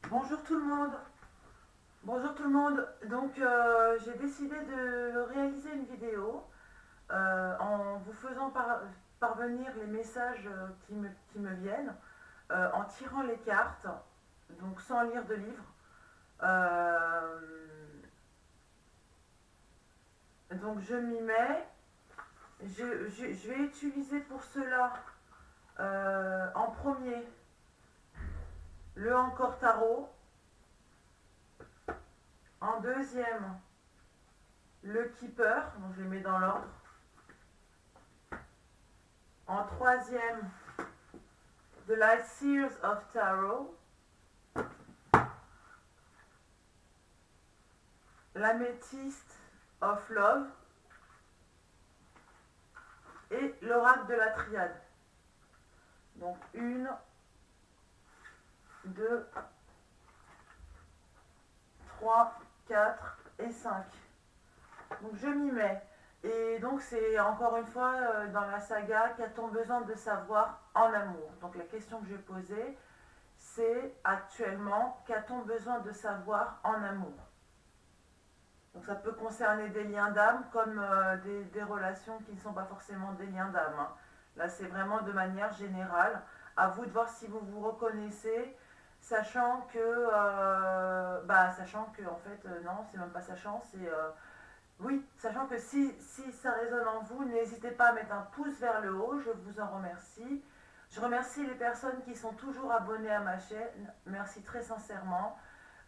Bonjour tout le monde. Bonjour tout le monde. Donc j'ai décidé de réaliser une vidéo en vous faisant parvenir les messages qui me viennent, en tirant les cartes, donc sans lire de livre. Euh, donc je m'y mets. Je vais utiliser pour cela en premier le Encore Tarot, en deuxième le Keeper, donc je les mets dans l'ordre. En troisième, The Light Series of Tarot, l'Améthyste of Love et l'Oracle de la Triade. Donc une, deux, trois, quatre et 5. Donc je m'y mets. Et donc c'est encore une fois dans la saga, qu'a-t-on besoin de savoir en amour? Donc la question que je vais poser, c'est actuellement, qu'a-t-on besoin de savoir en amour? Donc ça peut concerner des liens d'âme comme des relations qui ne sont pas forcément des liens d'âme, hein. Là c'est vraiment de manière générale. À vous de voir si vous vous reconnaissez, sachant que en fait non, c'est même pas sachant, c'est oui, sachant que si ça résonne en vous, n'hésitez pas à mettre un pouce vers le haut, je vous en remercie. Je remercie les personnes qui sont toujours abonnées à ma chaîne, merci très sincèrement.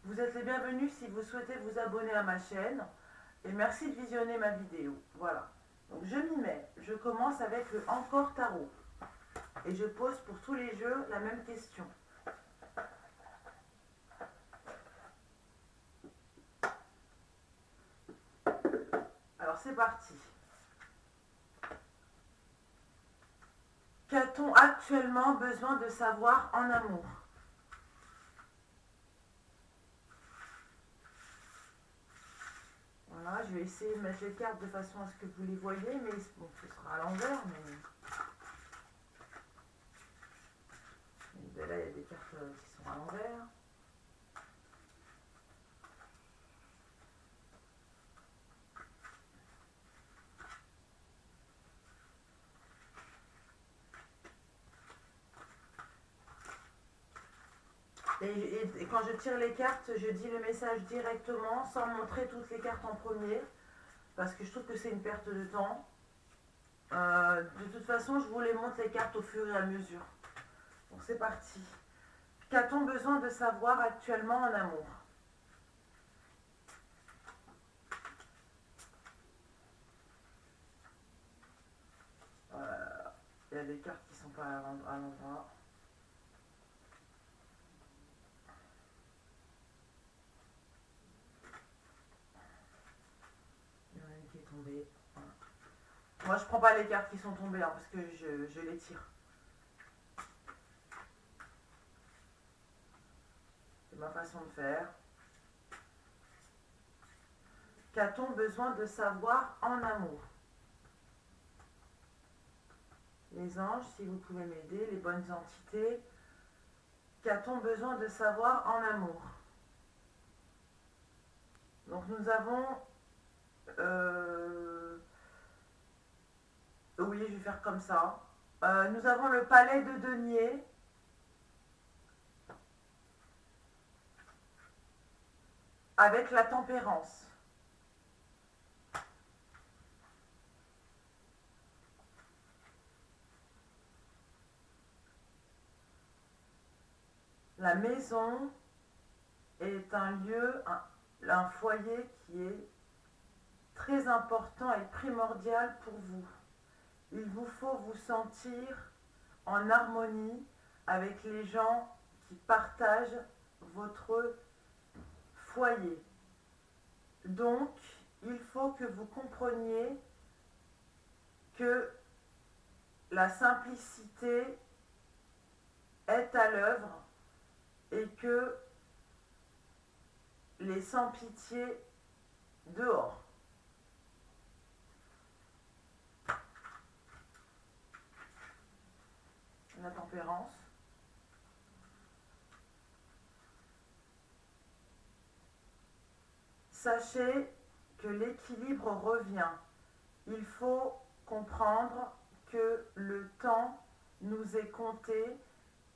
Vous êtes les bienvenus si vous souhaitez vous abonner à ma chaîne. Et merci de visionner ma vidéo. Voilà. Donc je m'y mets. Je commence avec le Encore Tarot. Et je pose pour tous les jeux la même question. Alors c'est parti. Qu'a-t-on actuellement besoin de savoir en amour? Voilà, je vais essayer de mettre les cartes de façon à ce que vous les voyez, mais bon, ce sera à l'envers. Mais là, il y a des cartes qui sont à l'envers. Et quand je tire les cartes, je dis le message directement sans montrer toutes les cartes en premier, parce que je trouve que c'est une perte de temps. De toute façon, je vous les montre les cartes au fur et à mesure. Donc c'est parti. Qu'a-t-on besoin de savoir actuellement en amour? Il y a des cartes qui ne sont pas à l'endroit. Il y en a une qui est tombée. Voilà. Moi, je prends pas les cartes qui sont tombées hein, parce que je les tire. C'est ma façon de faire. Qu'a-t-on besoin de savoir en amour? Les anges, si vous pouvez m'aider, les bonnes entités. Qu'a-t-on besoin de savoir en amour? Donc nous avons... oui, je vais faire comme ça. Nous avons le palais de denier avec la tempérance. La maison est un lieu, un foyer qui est très important et primordial pour vous. Il vous faut vous sentir en harmonie avec les gens qui partagent votre foyer. Donc, il faut que vous compreniez que la simplicité est à l'œuvre et que les sans-pitié dehors. La tempérance. Sachez que l'équilibre revient. Il faut comprendre que le temps nous est compté,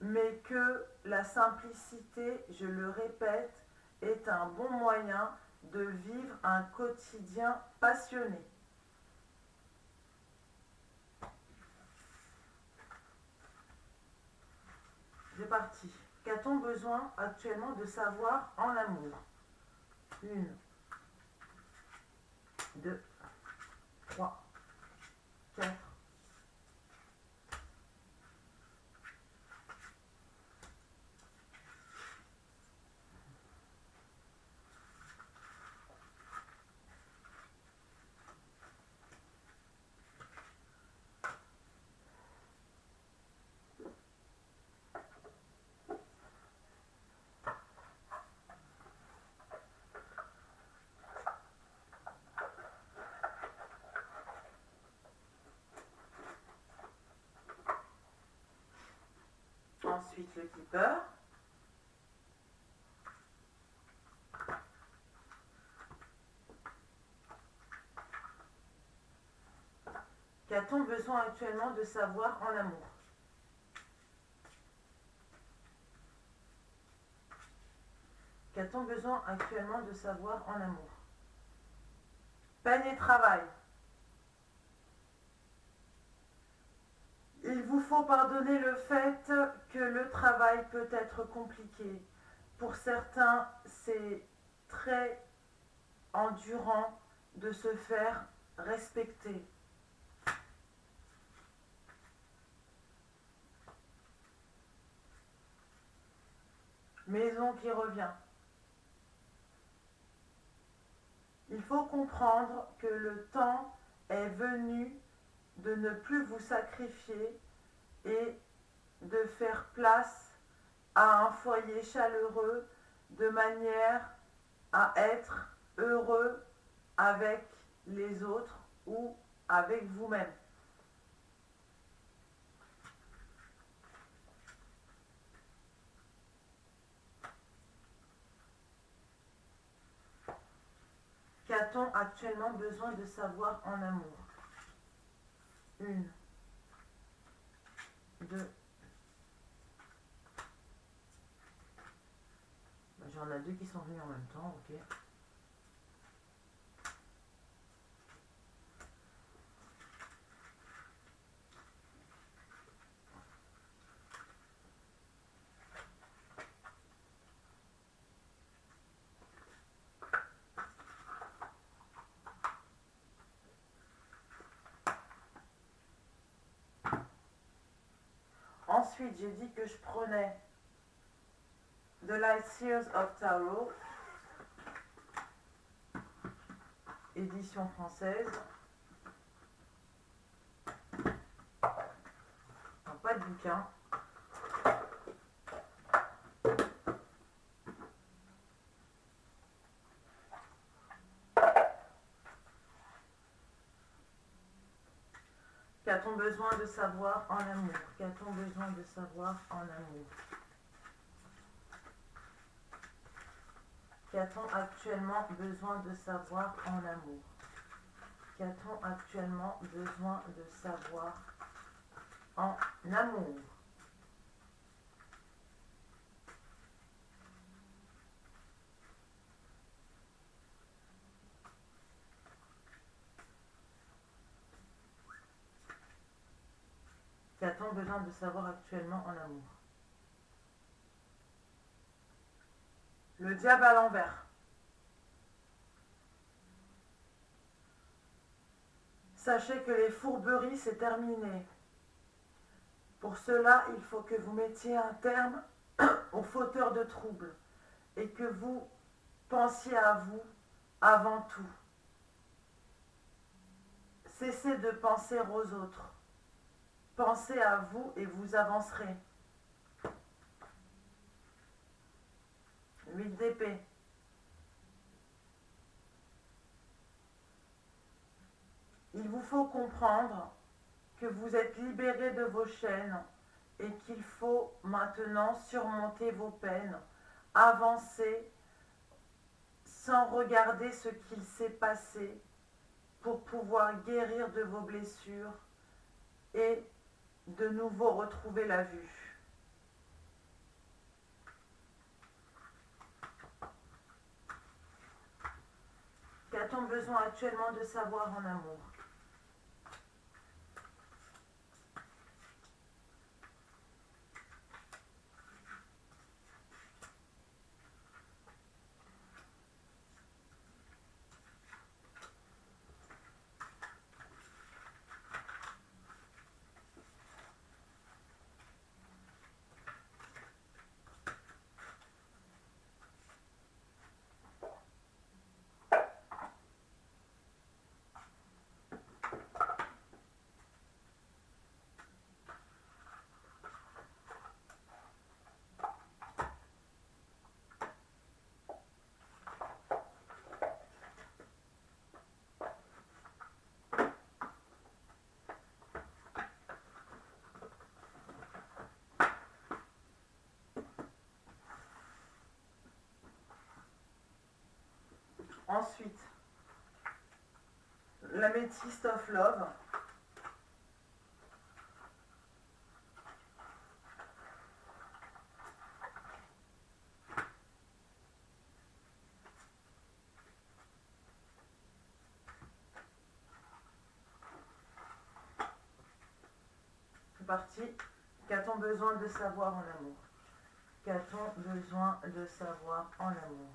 mais que la simplicité, je le répète, est un bon moyen de vivre un quotidien passionné. C'est parti. Qu'a-t-on besoin actuellement de savoir en amour? 1, 2, 3, 4. Ensuite, le keeper. Qu'a-t-on besoin actuellement de savoir en amour? Qu'a-t-on besoin actuellement de savoir en amour? Peine et travail. Il vous faut pardonner le fait que le travail peut être compliqué. Pour certains, c'est très endurant de se faire respecter. Maison qui revient. Il faut comprendre que le temps est venu de ne plus vous sacrifier et de faire place à un foyer chaleureux de manière à être heureux avec les autres ou avec vous-même. Qu'a-t-on actuellement besoin de savoir en amour? 1, 2. J'en ai 2 qui sont venus en même temps, ok. Ensuite, j'ai dit que je prenais The Light Seers of Tarot, édition française. Non, pas de bouquin. Qu'a-t-on besoin de savoir en amour? Qu'a-t-on besoin de savoir en amour? Qu'a-t-on actuellement besoin de savoir en amour? Qu'a-t-on actuellement besoin de savoir en amour? Qu'a-t-on besoin de savoir actuellement en amour? Le diable à l'envers. Sachez que les fourberies, c'est terminé. Pour cela, il faut que vous mettiez un terme aux fauteurs de troubles et que vous pensiez à vous avant tout. Cessez de penser aux autres. Pensez à vous et vous avancerez. 8 d'épée. Il vous faut comprendre que vous êtes libéré de vos chaînes et qu'il faut maintenant surmonter vos peines, avancer sans regarder ce qu'il s'est passé pour pouvoir guérir de vos blessures et de nouveau retrouver la vue. Qu'a-t-on besoin actuellement de savoir en amour? Ensuite, l'améthyste of love. C'est parti. Qu'a-t-on besoin de savoir en amour? Qu'a-t-on besoin de savoir en amour?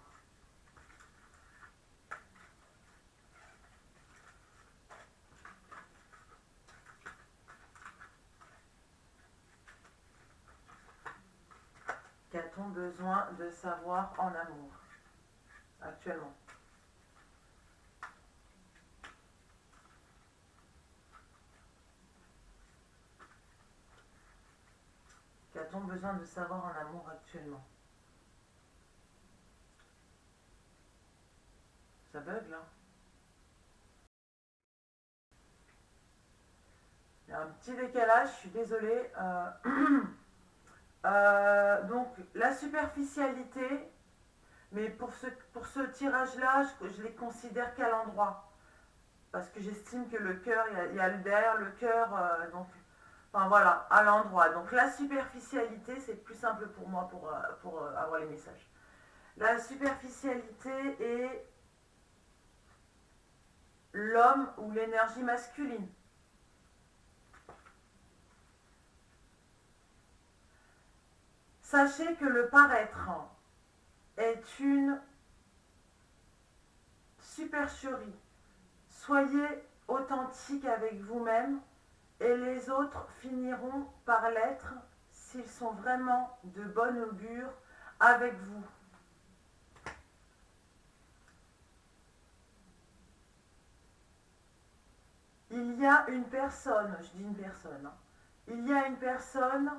Qu'a-t-on besoin de savoir en amour actuellement? Qu'a-t-on besoin de savoir en amour actuellement? Ça bug là. Il y a un petit décalage, je suis désolée. Donc la superficialité, mais pour ce tirage-là, je les considère qu'à l'endroit. Parce que j'estime que le cœur, il y a derrière le cœur, donc, enfin voilà, à l'endroit. Donc la superficialité, c'est plus simple pour moi pour avoir les messages. La superficialité est l'homme ou l'énergie masculine. Sachez que le paraître est une supercherie. Soyez authentique avec vous-même et les autres finiront par l'être s'ils sont vraiment de bon augure avec vous. Il y a une personne, je dis une personne, il y a une personne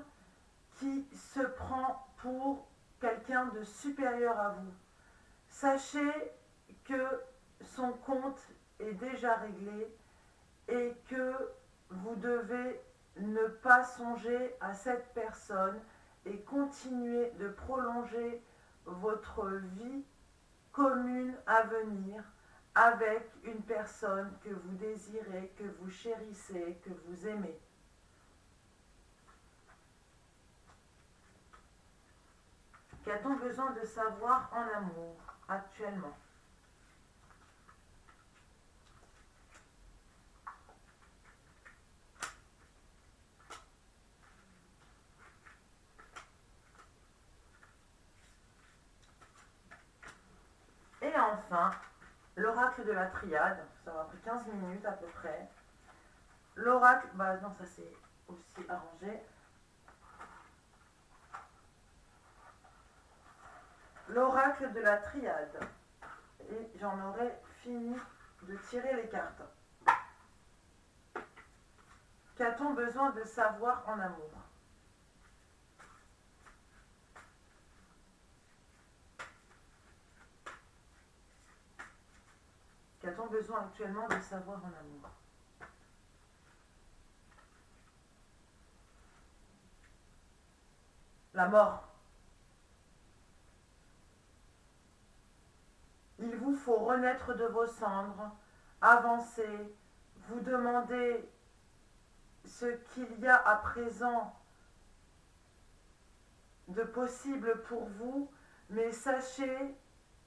qui se prend pour quelqu'un de supérieur à vous. Sachez que son compte est déjà réglé et que vous devez ne pas songer à cette personne et continuer de prolonger votre vie commune à venir avec une personne que vous désirez, que vous chérissez, que vous aimez. Qu'a-t-on besoin de savoir en amour actuellement? Et enfin, l'oracle de la triade, ça va pris 15 minutes à peu près. L'oracle, bah non, ça c'est aussi arrangé. L'oracle de la triade. Et j'en aurai fini de tirer les cartes. Qu'a-t-on besoin de savoir en amour? Qu'a-t-on besoin actuellement de savoir en amour? La mort. Il vous faut renaître de vos cendres, avancer, vous demander ce qu'il y a à présent de possible pour vous, mais sachez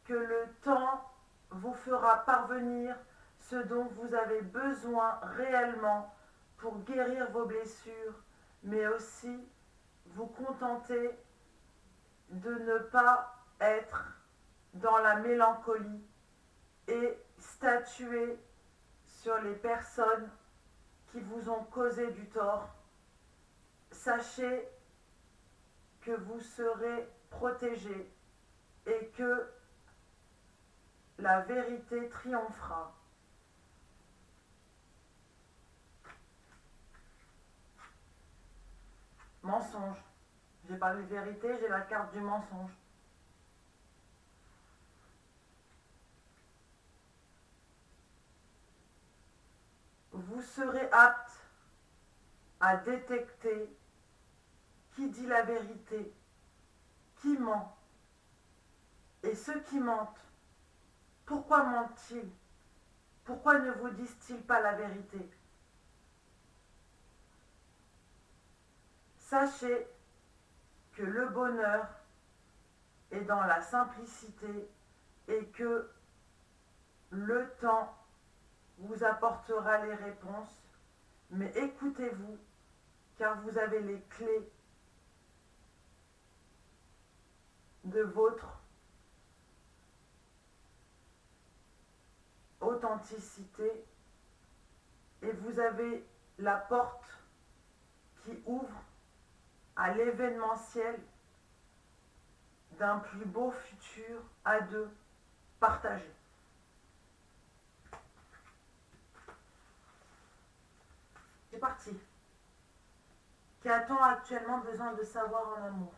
que le temps vous fera parvenir ce dont vous avez besoin réellement pour guérir vos blessures, mais aussi vous contenter de ne pas être dans la mélancolie et statuer sur les personnes qui vous ont causé du tort. Sachez que vous serez protégé et que la vérité triomphera. Mensonge. J'ai pas de vérité, j'ai la carte du mensonge. Vous serez apte à détecter qui dit la vérité, qui ment. Et ceux qui mentent, pourquoi mentent-ils? Pourquoi ne vous disent-ils pas la vérité? Sachez que le bonheur est dans la simplicité et que le temps vous apportera les réponses, mais écoutez-vous, car vous avez les clés de votre authenticité et vous avez la porte qui ouvre à l'événementiel d'un plus beau futur à deux partagé. C'est parti. Qu'a-t-on actuellement besoin de savoir en amour?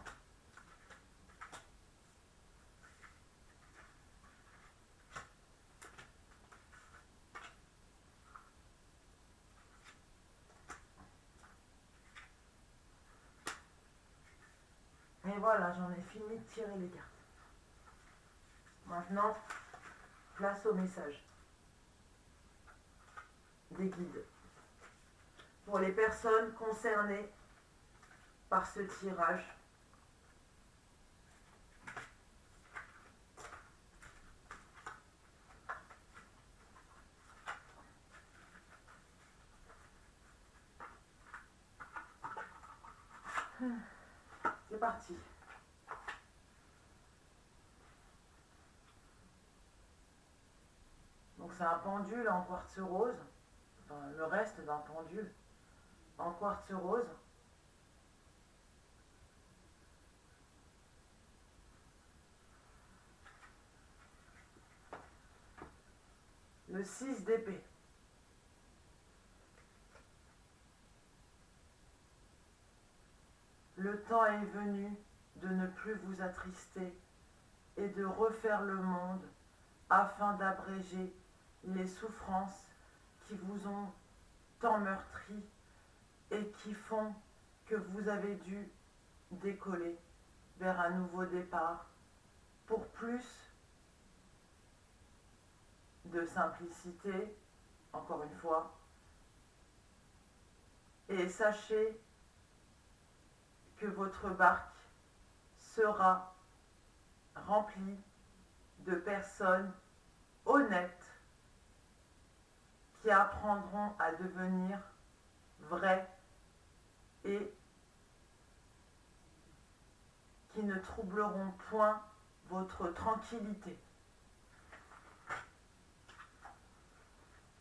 Et voilà, j'en ai fini de tirer les cartes. Maintenant, place au message des guides. Pour les personnes concernées par ce tirage, c'est parti. Donc c'est un pendule en quartz rose, enfin, le reste d'un pendule en quartz rose. Le 6 d'épée. Le temps est venu de ne plus vous attrister et de refaire le monde afin d'abréger les souffrances qui vous ont tant meurtri et qui font que vous avez dû décoller vers un nouveau départ pour plus de simplicité, encore une fois, et sachez que votre barque sera remplie de personnes honnêtes qui apprendront à devenir vraies et qui ne troubleront point votre tranquillité.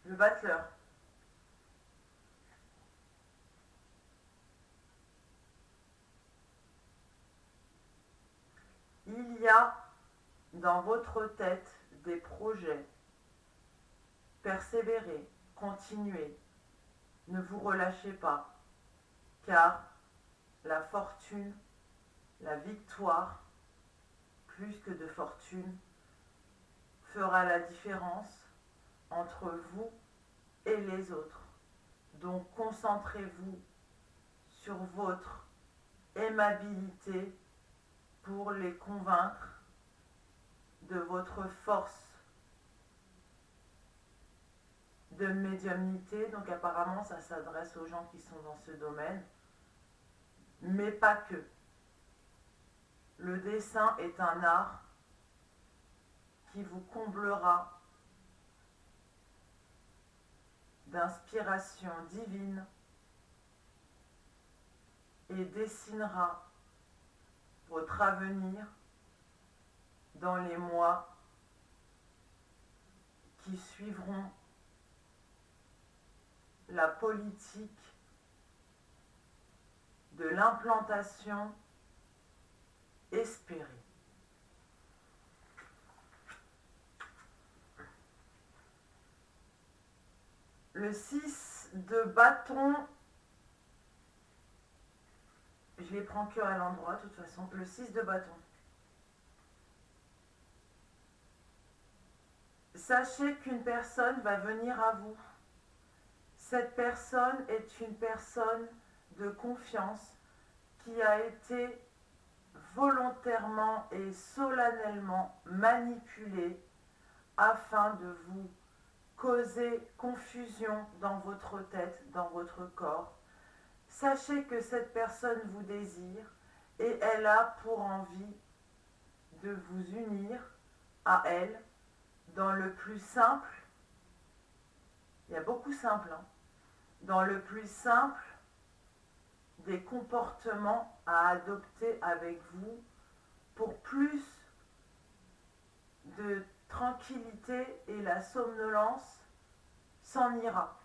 Le battleur. Il y a dans votre tête des projets. Persévérez, continuez, ne vous relâchez pas, car la fortune, la victoire, plus que de fortune, fera la différence entre vous et les autres. Donc concentrez-vous sur votre aimabilité pour les convaincre de votre force de médiumnité, donc apparemment ça s'adresse aux gens qui sont dans ce domaine, mais pas que. Le dessin est un art qui vous comblera d'inspiration divine et dessinera votre avenir dans les mois qui suivront la politique de l'implantation espérée. Le 6 de bâton, je les prends que à l'endroit de toute façon. Le 6 de bâton. Sachez qu'une personne va venir à vous. Cette personne est une personne de confiance qui a été volontairement et solennellement manipulée afin de vous causer confusion dans votre tête, dans votre corps. Sachez que cette personne vous désire et elle a pour envie de vous unir à elle dans le plus simple, il y a beaucoup simple, hein, dans le plus simple des comportements à adopter avec vous pour plus de tranquillité et la somnolence s'en ira.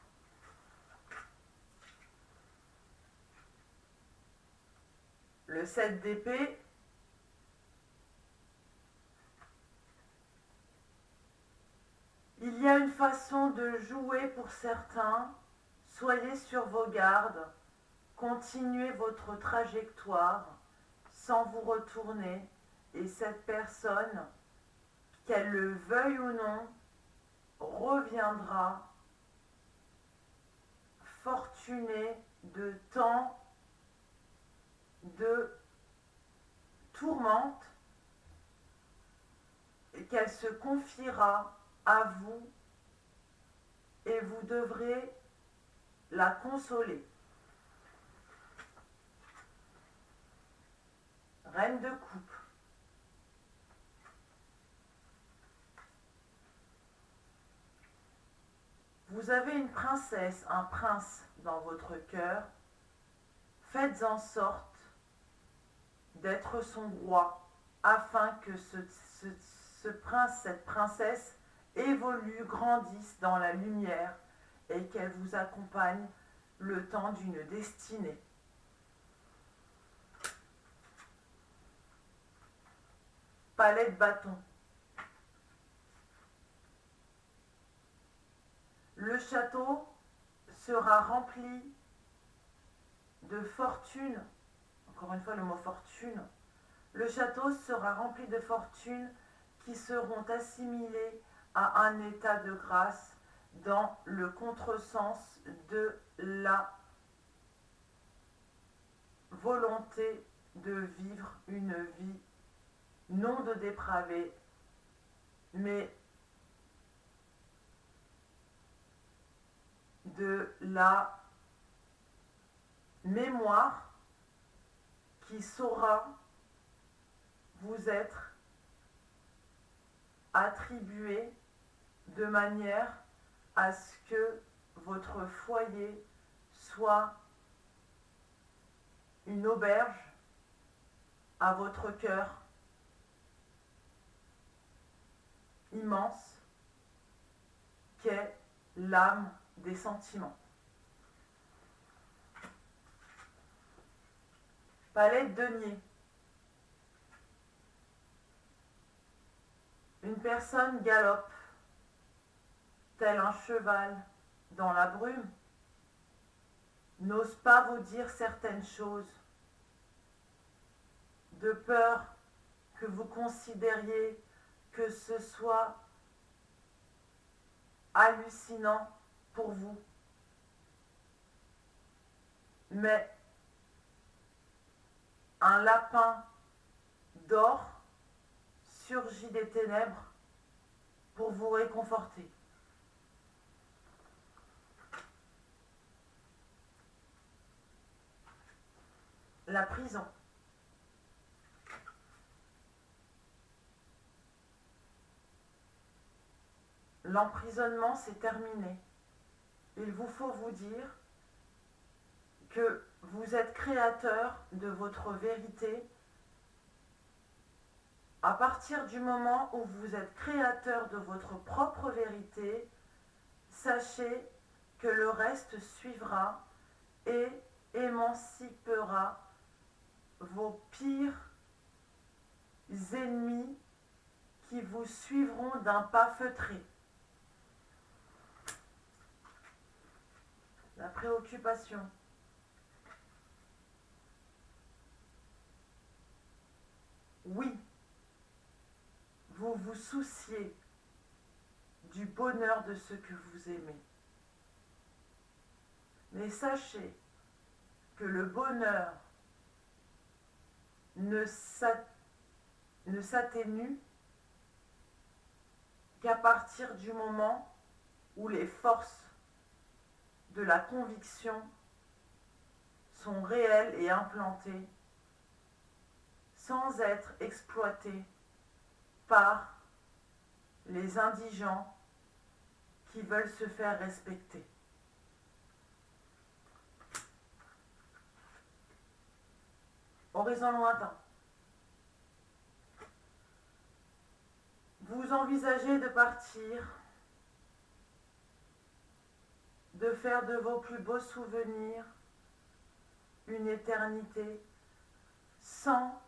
Le 7 d'épée, il y a une façon de jouer pour certains. Soyez sur vos gardes, continuez votre trajectoire sans vous retourner et cette personne, qu'elle le veuille ou non, reviendra fortunée de tant de tourmente et qu'elle se confiera à vous et vous devrez la consoler. Reine de coupe. Vous avez une princesse, un prince dans votre cœur. Faites en sorte d'être son roi afin que ce prince, cette princesse évolue, grandisse dans la lumière et qu'elle vous accompagne le temps d'une destinée. Palais de bâton. Le château sera rempli de fortune. Encore une fois le mot fortune. Le château sera rempli de fortune qui seront assimilées à un état de grâce dans le contresens de la volonté de vivre une vie non de dépravé, mais de la mémoire qui saura vous être attribuée de manière à ce que votre foyer soit une auberge à votre cœur immense qu'est l'âme des sentiments. Palais de denier. Une personne galope, tel un cheval dans la brume, n'ose pas vous dire certaines choses, de peur que vous considériez que ce soit hallucinant pour vous. Mais un lapin d'or surgit des ténèbres pour vous réconforter. la prison. L'emprisonnement, c'est terminé. Il vous faut vous dire que vous êtes créateur de votre vérité. À partir du moment où vous êtes créateur de votre propre vérité, sachez que le reste suivra et émancipera vos pires ennemis qui vous suivront d'un pas feutré. La préoccupation. Oui, vous vous souciez du bonheur de ceux que vous aimez. Mais sachez que le bonheur ne s'atténue qu'à partir du moment où les forces de la conviction sont réelles et implantées sans être exploitées par les indigents qui veulent se faire respecter. Horizon lointain. Vous envisagez de partir, de faire de vos plus beaux souvenirs une éternité sans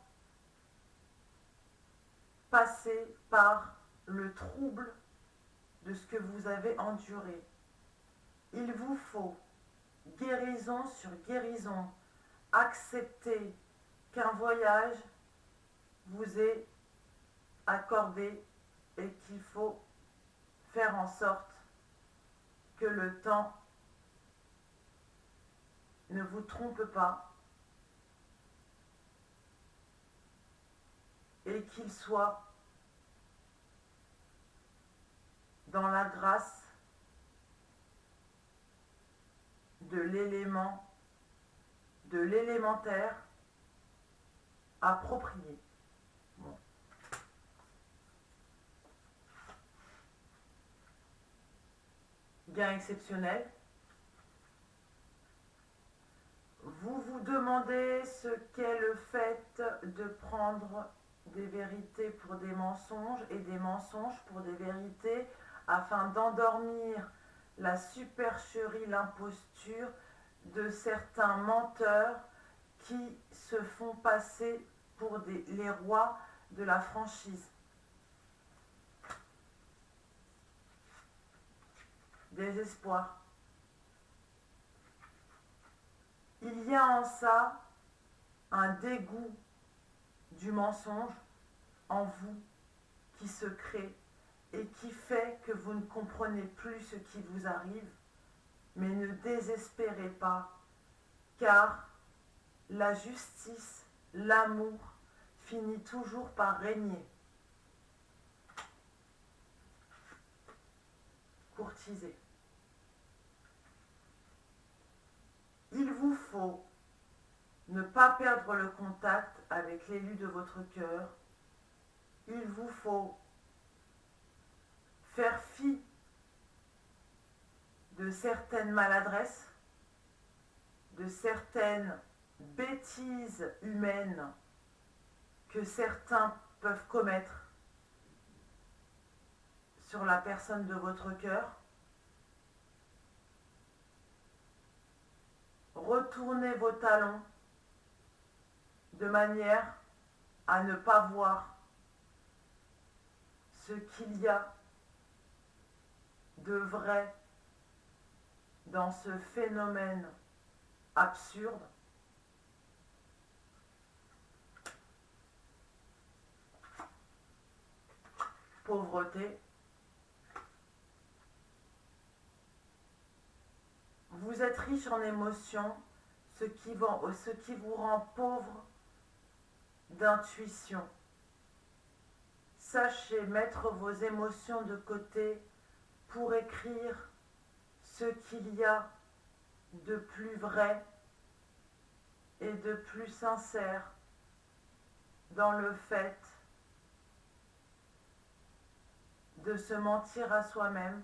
passer par le trouble de ce que vous avez enduré. Il vous faut guérison sur guérison, accepter qu'un voyage vous est accordé et qu'il faut faire en sorte que le temps ne vous trompe pas et qu'il soit dans la grâce de l'élémentaire approprié. Bon. Gain exceptionnel. Vous vous demandez ce qu'est le fait de prendre des vérités pour des mensonges et des mensonges pour des vérités afin d'endormir la supercherie, l'imposture de certains menteurs qui se font passer pour les rois de la franchise. Désespoir. Il y a en ça un dégoût du mensonge en vous qui se crée et qui fait que vous ne comprenez plus ce qui vous arrive, mais ne désespérez pas, car la justice, l'amour finit toujours par régner. Courtiser. Il vous faut ne pas perdre le contact avec l'élu de votre cœur. Il vous faut faire fi de certaines maladresses, de certaines bêtises humaines que certains peuvent commettre sur la personne de votre cœur. Retournez vos talons de manière à ne pas voir ce qu'il y a de vrai dans ce phénomène absurde. Pauvreté. Vous êtes riche en émotions, ce qui vous rend pauvre d'intuition. Sachez mettre vos émotions de côté pour écrire ce qu'il y a de plus vrai et de plus sincère dans le fait de se mentir à soi-même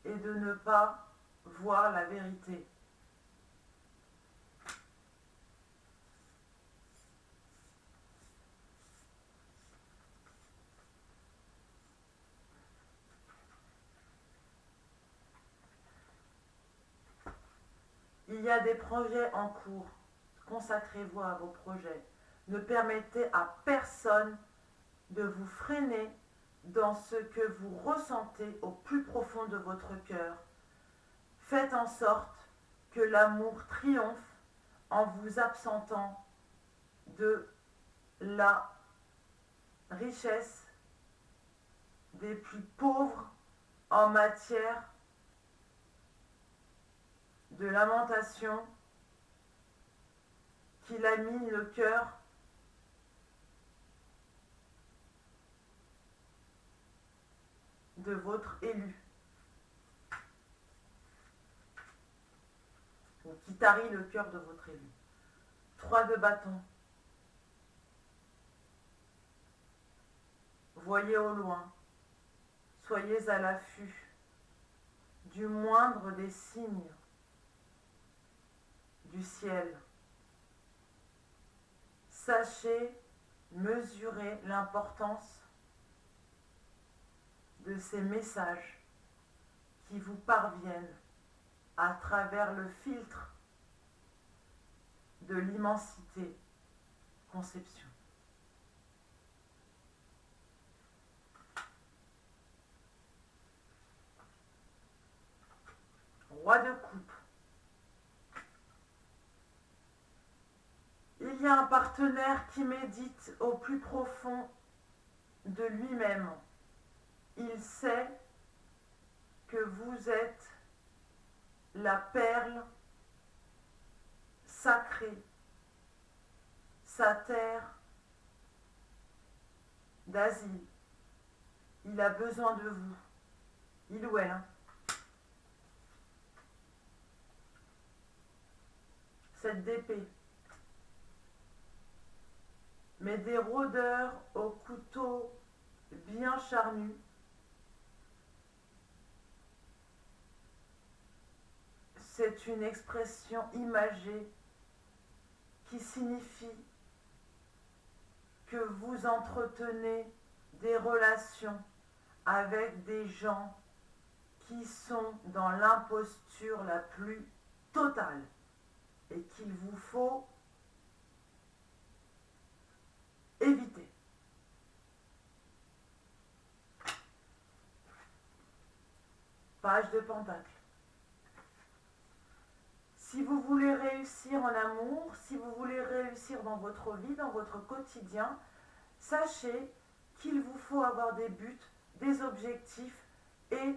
et de ne pas voir la vérité. Il y a des projets en cours. Consacrez-vous à vos projets. Ne permettez à personne de vous freiner dans ce que vous ressentez au plus profond de votre cœur. Faites en sorte que l'amour triomphe en vous absentant de la richesse des plus pauvres en matière de lamentation qui lamine le cœur de votre élu, ou qui tarit le cœur de votre élu. 3 de bâton. Voyez au loin, soyez à l'affût du moindre des signes du ciel. Sachez mesurer l'importance de ces messages qui vous parviennent à travers le filtre de l'immensité conception. Roi de coupe. Il y a un partenaire qui médite au plus profond de lui-même. Il sait que vous êtes la perle sacrée, sa terre d'asile. Il a besoin de vous. Il ou elle. Hein. Cette d'épée. Mais des rôdeurs au couteau bien charnu c'est une expression imagée qui signifie que vous entretenez des relations avec des gens qui sont dans l'imposture la plus totale et qu'il vous faut éviter. Page de Pentacle. Si vous voulez réussir en amour, si vous voulez réussir dans votre vie, dans votre quotidien, sachez qu'il vous faut avoir des buts, des objectifs et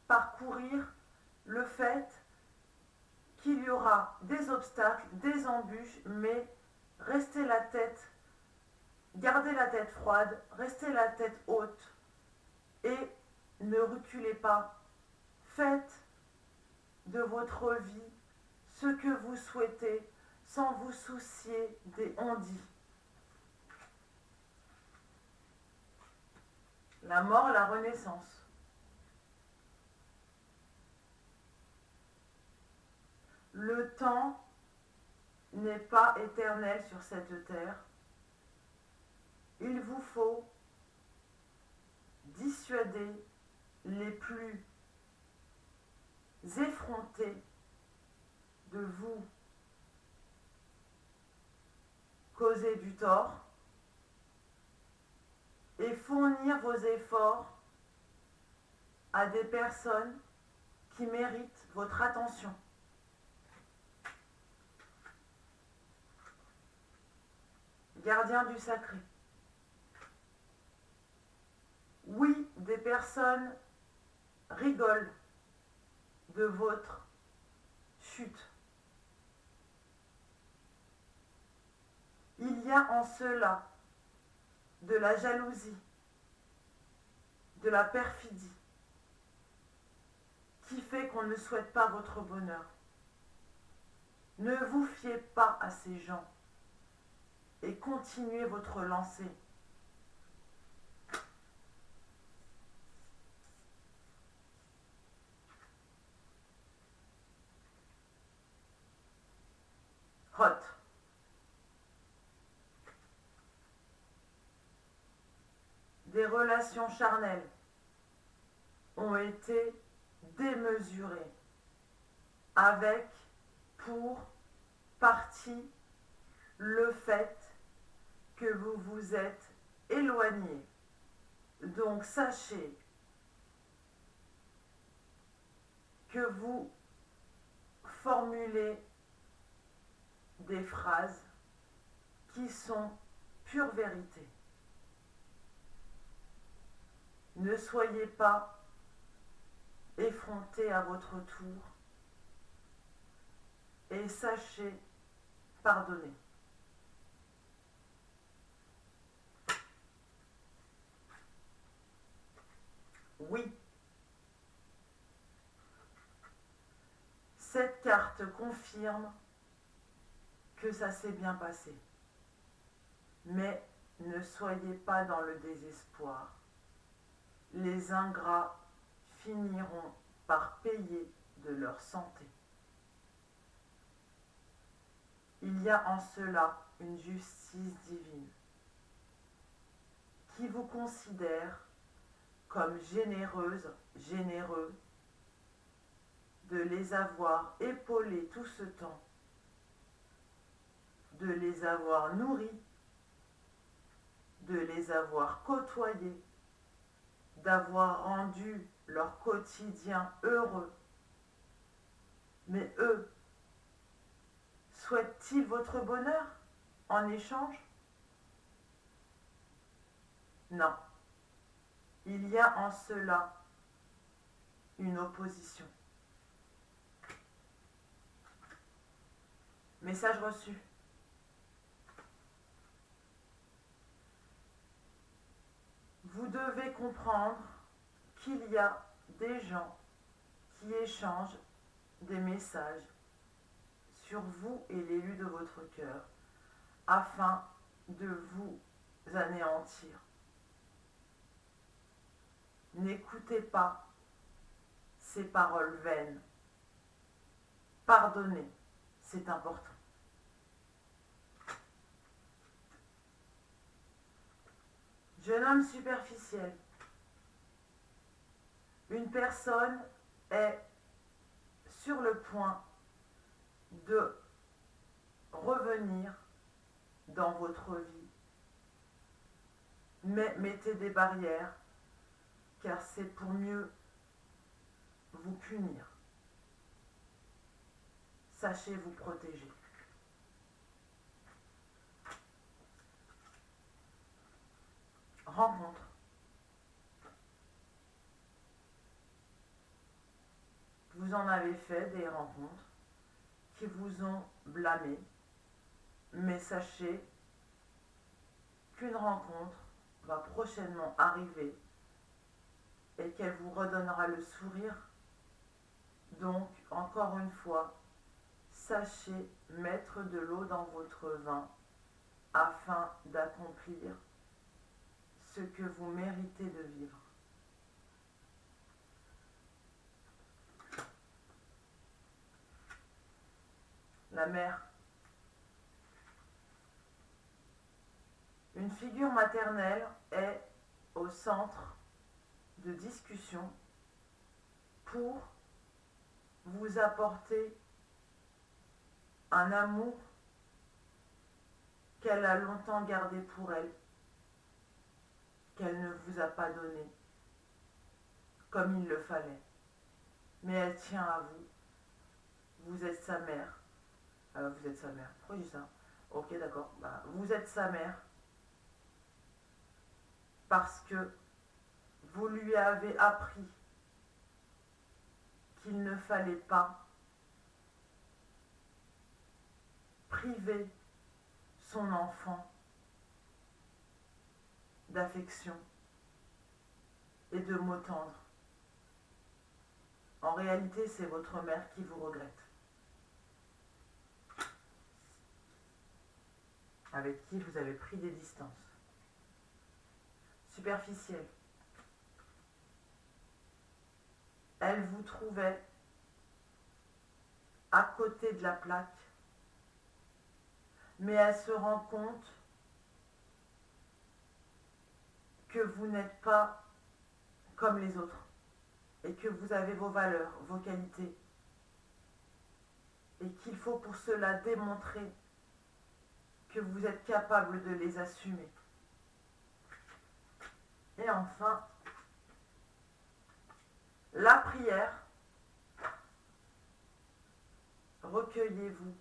parcourir le fait qu'il y aura des obstacles, des embûches, mais restez la tête, gardez la tête froide, restez la tête haute et ne reculez pas. Faites de votre vie ce que vous souhaitez sans vous soucier des on-dit. La mort, la renaissance. Le temps n'est pas éternel sur cette terre. Il vous faut dissuader les plus effrontés de vous causer du tort et fournir vos efforts à des personnes qui méritent votre attention. Gardien du sacré. Oui, des personnes rigolent de votre chute. Il y a en cela de la jalousie, de la perfidie, qui fait qu'on ne souhaite pas votre bonheur. Ne vous fiez pas à ces gens et continuez votre lancée. Hot. Des relations charnelles ont été démesurées avec pour partie le fait que vous vous êtes éloigné. Donc sachez que vous formulez des phrases qui sont pure vérité. Ne soyez pas effrontés à votre tour et sachez pardonner. Oui, cette carte confirme que ça s'est bien passé. Mais ne soyez pas dans le désespoir. Les ingrats finiront par payer de leur santé. Il y a en cela une justice divine qui vous considère comme généreuse, généreux, de les avoir épaulés tout ce temps, de les avoir nourris, de les avoir côtoyés, d'avoir rendu leur quotidien heureux. Mais eux, souhaitent-ils votre bonheur en échange? Non. Il y a en cela une opposition. Message reçu. Vous devez comprendre qu'il y a des gens qui échangent des messages sur vous et l'élu de votre cœur afin de vous anéantir. N'écoutez pas ces paroles vaines. Pardonnez, c'est important. Jeune homme superficiel. Une personne est sur le point de revenir dans votre vie. Mais mettez des barrières, car c'est pour mieux vous punir. Sachez vous protéger. Rencontre. Vous en avez fait des rencontres qui vous ont blâmé, mais sachez qu'une rencontre va prochainement arriver et qu'elle vous redonnera le sourire. Donc, encore une fois, sachez mettre de l'eau dans votre vin afin d'accomplir ce que vous méritez de vivre. La mère. Une figure maternelle est au centre de discussion pour vous apporter un amour qu'elle a longtemps gardé pour elle, qu'elle ne vous a pas donné comme il le fallait. Mais elle tient à vous. Vous êtes sa mère. Vous êtes sa mère. Pourquoi je dis ça? Ok, d'accord. Vous êtes sa mère parce que vous lui avez appris qu'il ne fallait pas priver son enfant d'affection et de mots tendres. En réalité, c'est votre mère qui vous regrette. avec qui vous avez pris des distances. Superficielle. Elle vous trouvait à côté de la plaque, mais elle se rend compte que vous n'êtes pas comme les autres et que vous avez vos valeurs, vos qualités et qu'il faut pour cela démontrer que vous êtes capable de les assumer. Et enfin, la prière, recueillez-vous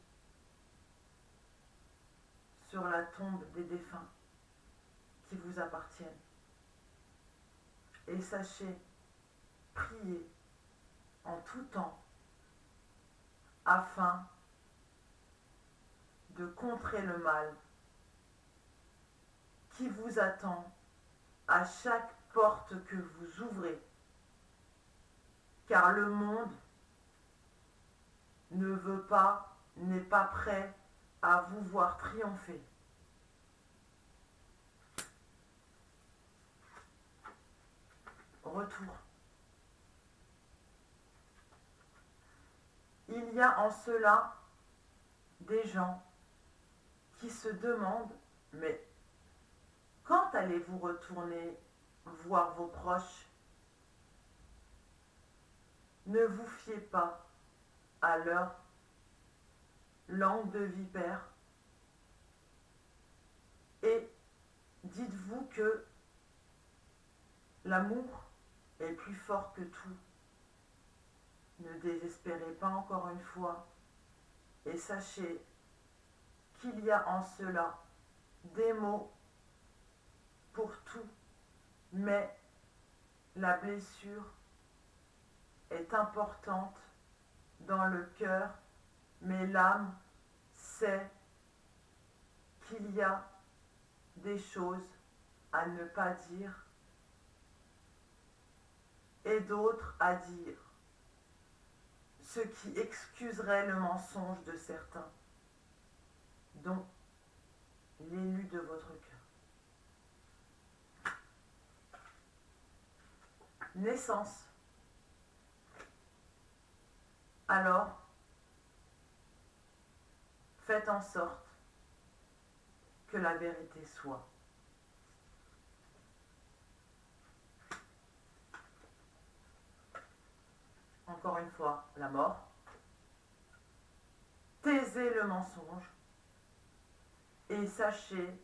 sur la tombe des défunts qui vous appartiennent et sachez prier en tout temps afin de contrer le mal qui vous attend à chaque porte que vous ouvrez, car le monde ne veut pas, n'est pas prêt à vous voir triompher. Retour. Il y a en cela des gens qui se demandent, mais quand allez-vous retourner voir vos proches? Ne vous fiez pas à leur langue de vipère et dites-vous que l'amour est plus fort que tout. Ne désespérez pas encore une fois et sachez qu'il y a en cela des mots pour tout, mais la blessure est importante dans le cœur, mais l'âme sait qu'il y a des choses à ne pas dire et d'autres à dire, ce qui excuserait le mensonge de certains, dont l'élu de votre cœur. Naissance. Alors, faites en sorte que la vérité soit. Encore une fois, la mort. Taisez le mensonge et sachez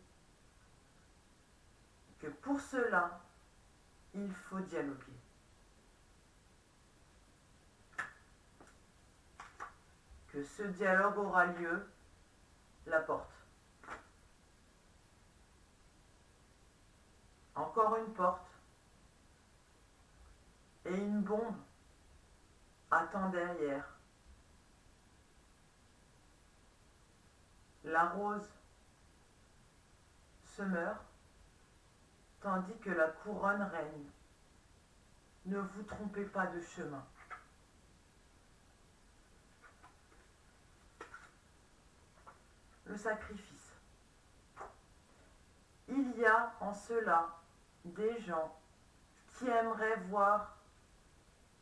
que pour cela, il faut dialoguer. Que ce dialogue aura lieu, la porte. Encore une porte et une bombe attend derrière. La rose se meurt tandis que la couronne règne. Ne vous trompez pas de chemin. Le sacrifice. Il y a en cela des gens qui aimeraient voir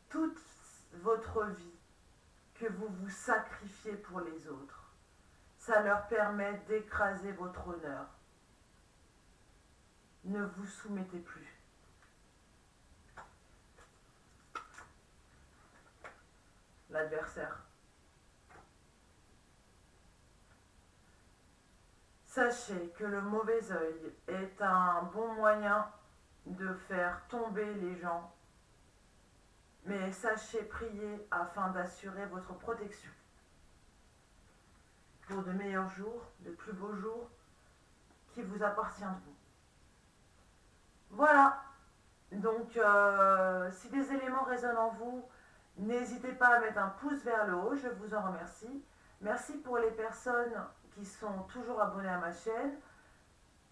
toute votre vie que vous vous sacrifiez pour les autres. Ça leur permet d'écraser votre honneur. Ne vous soumettez plus. L'adversaire. Sachez que le mauvais œil est un bon moyen de faire tomber les gens, mais sachez prier afin d'assurer votre protection pour de meilleurs jours, de plus beaux jours qui vous appartiendront. Voilà, donc si des éléments résonnent en vous, n'hésitez pas à mettre un pouce vers le haut, je vous en remercie. Merci pour les personnes qui sont toujours abonnés à ma chaîne.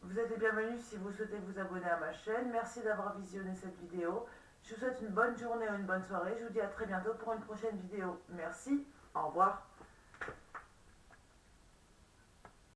Vous êtes les bienvenus si vous souhaitez vous abonner à ma chaîne. Merci d'avoir visionné cette vidéo. Je vous souhaite une bonne journée ou une bonne soirée. Je vous dis à très bientôt pour une prochaine vidéo. Merci, au revoir.